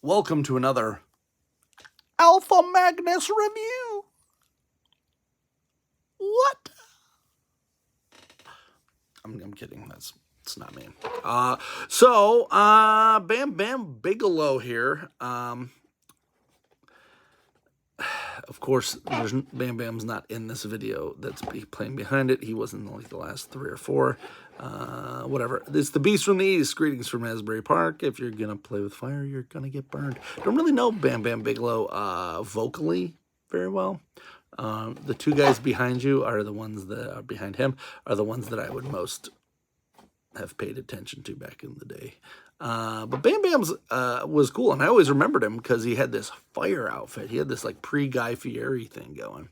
Welcome to another Alpha Magnus review. What? I'm kidding. It's not me. Bam Bigelow here. Of course, Bam Bam's not in this video that's playing behind it. He wasn't in like the last 3 or 4. Whatever. It's the Beast from the East. Greetings from Asbury Park. If you're going to play with fire, you're going to get burned. Don't really know Bam Bigelow vocally very well. The 2 guys behind you are the ones that are behind him, are the ones that I would most have paid attention to back in the day. But Bam Bam's was cool, and I always remembered him because he had this fire outfit. He had this like pre-Guy Fieri thing going.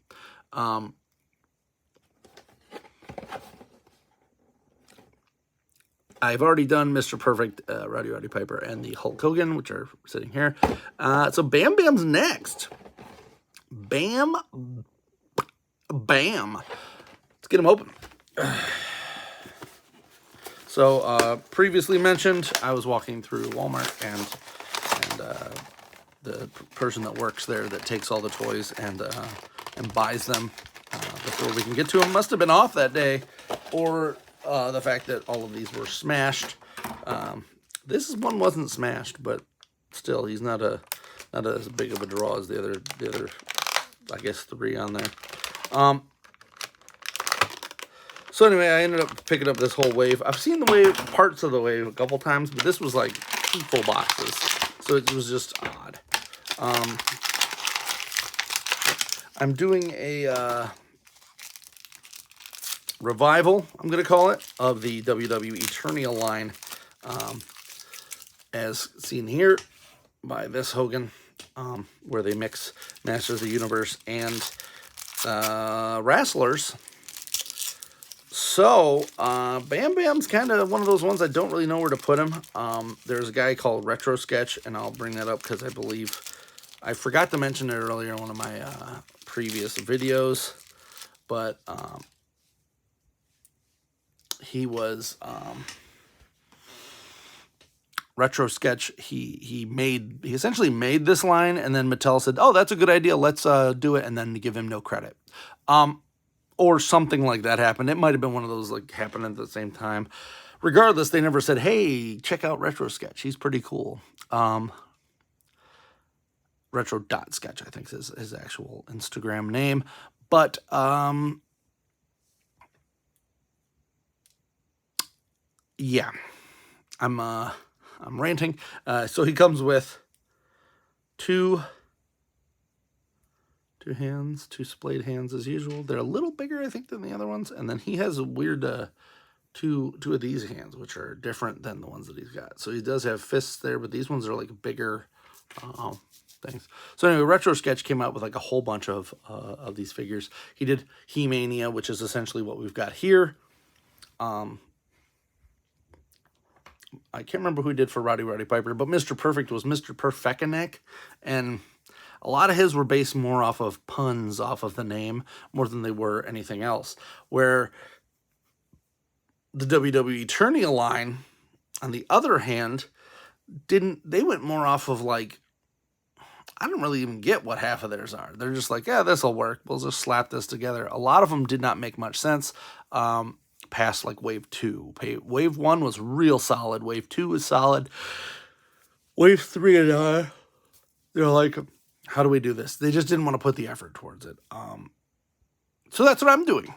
I've already done Mr. Perfect, Roddy Piper, and the Hulk Hogan, which are sitting here. So Bam Bam's next. Bam. Let's get him open. So, previously mentioned, I was walking through Walmart, and the person that works there that takes all the toys and buys them before we can get to them must have been off that day, or the fact that all of these were smashed. This one wasn't smashed, but still, he's not as big of a draw as the other, I guess, 3 on there. So anyway, I ended up picking up this whole wave. I've seen the wave, parts of the wave a couple times, but this was like 2 full boxes. So it was just odd. I'm doing a revival, I'm going to call it, of the WWE Eternia line, as seen here by this Hogan, where they mix Masters of the Universe and wrestlers. So, Bam Bam's kind of one of those ones I don't really know where to put him. There's a guy called Retro Sketch, and I'll bring that up because I believe I forgot to mention it earlier in one of my previous videos, but he was Retro Sketch. He essentially made this line, and then Mattel said, "Oh, that's a good idea. Let's do it," and then give him no credit. Or something like that happened. It might have been one of those like happened at the same time. Regardless, they never said, "Hey, check out Retro Sketch. He's pretty cool." Retro.sketch, I think, is his actual Instagram name. But yeah, I'm ranting. So he comes with 2 hands, 2 splayed hands as usual. They're a little bigger, I think, than the other ones. And then he has a weird 2 of these hands, which are different than the ones that he's got. So he does have fists there, but these ones are like bigger things. So anyway, Retro Sketch came out with like a whole bunch of these figures. He did He-Mania, which is essentially what we've got here. I can't remember who he did for Roddy Piper, but Mr. Perfect was Mr. Perfectionist, and a lot of his were based more off of puns off of the name more than they were anything else. Where the WWE Eternia line, on the other hand, they went more off of like, I don't really even get what half of theirs are. They're just like, yeah, this'll work. We'll just slap this together. A lot of them did not make much sense past like Wave 2. Wave 1 was real solid. Wave 2 was solid. Wave 3 and they're like, how do we do this? They just didn't want to put the effort towards it. So that's what I'm doing.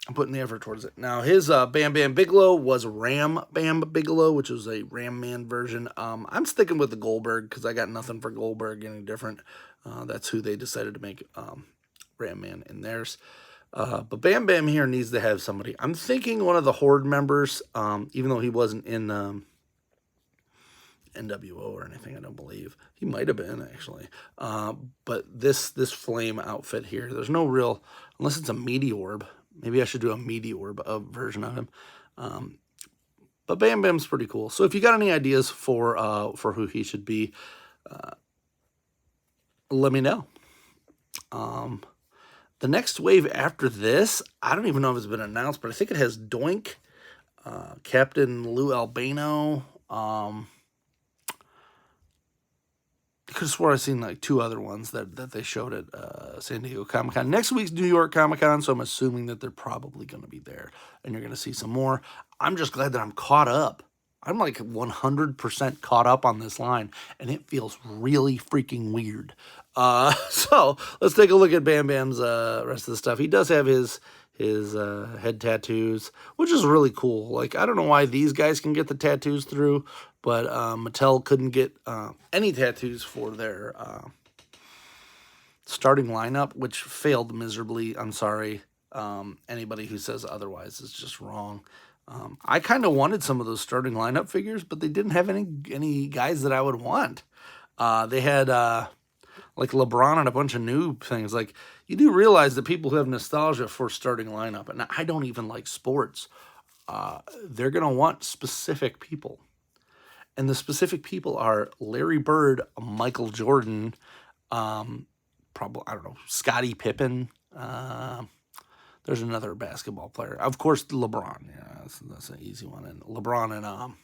I'm putting the effort towards it. Now, his Bam Bigelow was Ram Bam Bigelow, which was a Ram Man version. I'm sticking with the Goldberg because I got nothing for Goldberg any different. That's who they decided to make Ram Man in theirs. But Bam Bam here needs to have somebody. I'm thinking one of the Horde members, even though he wasn't in NWO or anything, I don't believe. He might have been, actually. But this flame outfit here, there's no real, unless it's a Meteorb. Maybe I should do a Meteorb version of him. But Bam Bam's pretty cool. So if you got any ideas for who he should be, let me know. The next wave after this, I don't even know if it's been announced, but I think it has Doink, Captain Lou Albano, could have swore I've seen like 2 other ones that they showed at San Diego Comic-Con. Next week's New York Comic-Con, so I'm assuming that they're probably going to be there, and you're going to see some more. I'm just glad that I'm caught up. I'm like 100% caught up on this line, and it feels really freaking weird. So let's take a look at Bam Bam's rest of the stuff. He does have his head tattoos, which is really cool. Like, I don't know why these guys can get the tattoos through, but Mattel couldn't get any tattoos for their starting lineup, which failed miserably. I'm sorry. Anybody who says otherwise is just wrong. I kind of wanted some of those starting lineup figures, but they didn't have any guys that I would want. They had like LeBron and a bunch of new things. Like, you do realize that people who have nostalgia for starting lineup, and I don't even like sports, they're going to want specific people. And the specific people are Larry Bird, Michael Jordan, probably, I don't know, Scottie Pippen. There's another basketball player. Of course, LeBron. Yeah, that's an easy one. And LeBron and I'm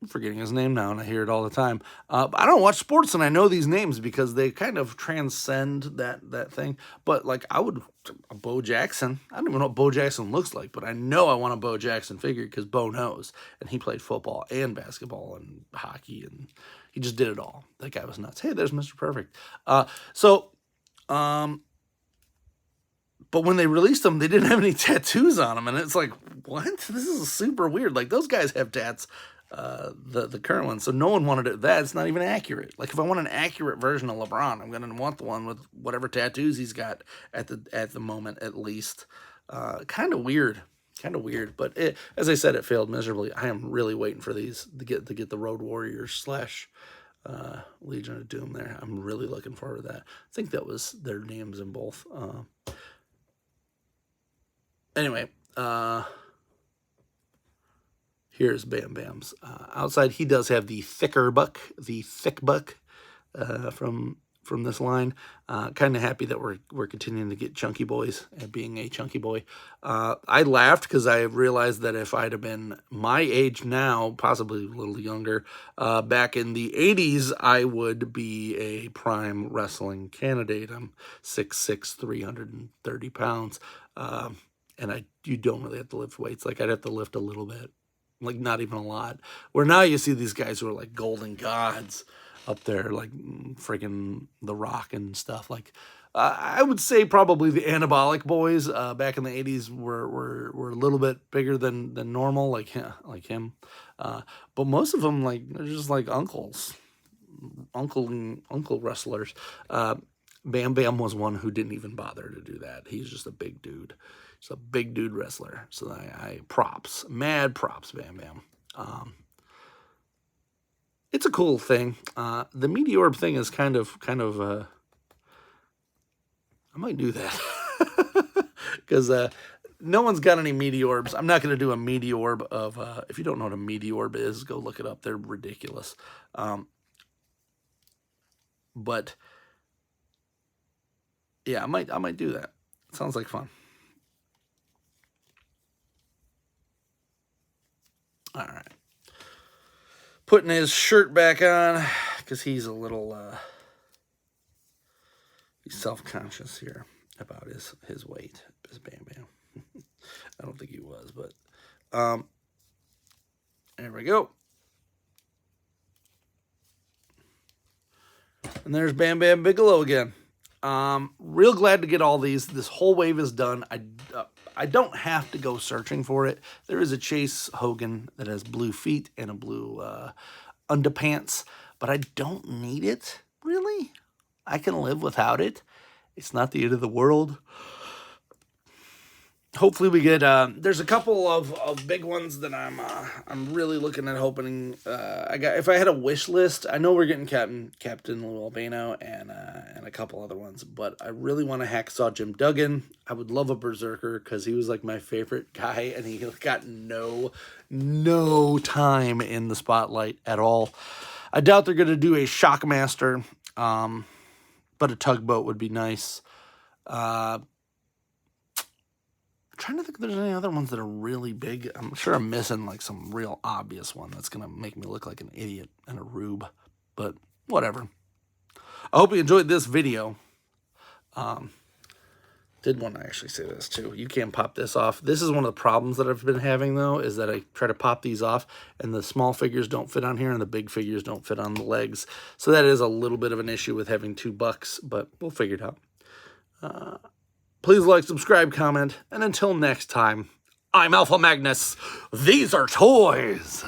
forgetting his name now, and I hear it all the time. I don't watch sports, and I know these names because they kind of transcend that thing. But, like, I would, a Bo Jackson. I don't even know what Bo Jackson looks like, but I know I want a Bo Jackson figure because Bo knows. And he played football and basketball and hockey, and he just did it all. That guy was nuts. Hey, there's Mr. Perfect. But when they released them, they didn't have any tattoos on them, and it's like, what? This is super weird. Like, those guys have tats. The current one, so no one wanted it. That's not even accurate. Like, if I want an accurate version of LeBron, I'm gonna want the one with whatever tattoos he's got at the moment, at least. Kind of weird, but as I said, it failed miserably. I am really waiting for these to get the Road Warriors / Legion of Doom there. I'm really looking forward to that. I think that was their names in both. Anyway, here's Bam Bam's. Outside, he does have the thick buck from this line. Kind of happy that we're continuing to get chunky boys and being a chunky boy. I laughed because I realized that if I'd have been my age now, possibly a little younger, back in the 80s, I would be a prime wrestling candidate. I'm 6'6", 330 pounds. And you don't really have to lift weights. Like, I'd have to lift a little bit. Like, not even a lot. Where now you see these guys who are like golden gods up there, like freaking The Rock and stuff. Like, I would say probably the Anabolic boys back in the 80s were a little bit bigger than normal, like him. But most of them, like, they're just like uncle wrestlers. Bam Bam was one who didn't even bother to do that. He's just a big dude. He's a big dude wrestler. So I mad props, Bam Bam. It's a cool thing. The Meteorb thing is kind of I might do that. Because no one's got any Meteorbs. I'm not going to do a Meteorb of, if you don't know what a Meteorb is, go look it up. They're ridiculous. But yeah, I might do that. Sounds like fun. All right. Putting his shirt back on because he's a little he's self-conscious here about his weight. His Bam Bam. I don't think he was, but there we go. And there's Bam Bam Bigelow again. Real glad to get all these. This whole wave is done. I don't have to go searching for it. There is a Chase Hogan that has blue feet and a blue underpants, but I don't need it, really. I can live without it. It's not the end of the world. Hopefully we get, there's a couple of big ones that I'm really looking at hoping, if I had a wish list, I know we're getting Captain Lou Albano and a couple other ones, but I really want a Hacksaw Jim Duggan. I would love a Berserker because he was like my favorite guy and he got no time in the spotlight at all. I doubt they're going to do a Shockmaster, but a Tugboat would be nice. trying to think if there's any other ones that are really big. I'm sure I'm missing like some real obvious one that's going to make me look like an idiot and a rube. But whatever. I hope you enjoyed this video. Did want to actually say this too. You can't pop this off. This is one of the problems that I've been having though, is that I try to pop these off and the small figures don't fit on here and the big figures don't fit on the legs. So that is a little bit of an issue with having two bucks, but we'll figure it out. Please like, subscribe, comment, and until next time, I'm Alpha Magnus. These are toys.